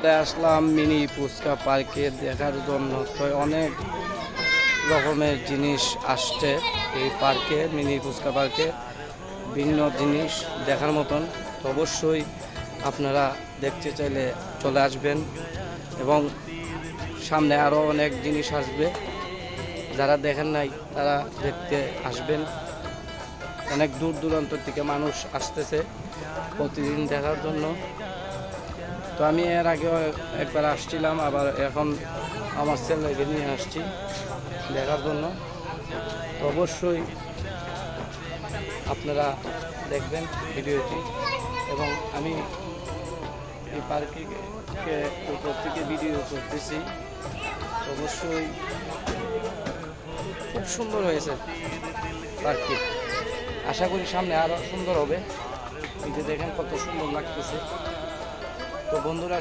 মুহূর্তে আসলাম মিনি ফুচকা পার্কে দেখার জন্য। তো অনেক রকমের জিনিস আসছে এই পার্কে, মিনি ফুচকা পার্কে ভিন্ন জিনিস দেখার মতন। তো অবশ্যই আপনারা দেখতে চাইলে চলে আসবেন এবং সামনে আরও অনেক জিনিস আসবে, যারা দেখেন নাই তারা দেখতে আসবেন। অনেক দূর দূরান্ত থেকে মানুষ আসতেছে প্রতিদিন দেখার জন্য। তো আমি এর আগেও একবার আসছিলাম, আবার এখন আমার ছেলেকে নিয়ে আসছি দেখার জন্য। তো অবশ্যই আপনারা দেখবেন ভিডিওটি। এবং আমি এই পার্কে উপর থেকে ভিডিও করতেছি। অবশ্যই খুব সুন্দর হয়েছে পার্কটি, আশা করি সামনে আরও সুন্দর হবে। এই যে দেখেন কত সুন্দর লাগতেছে। তো বন্ধুরা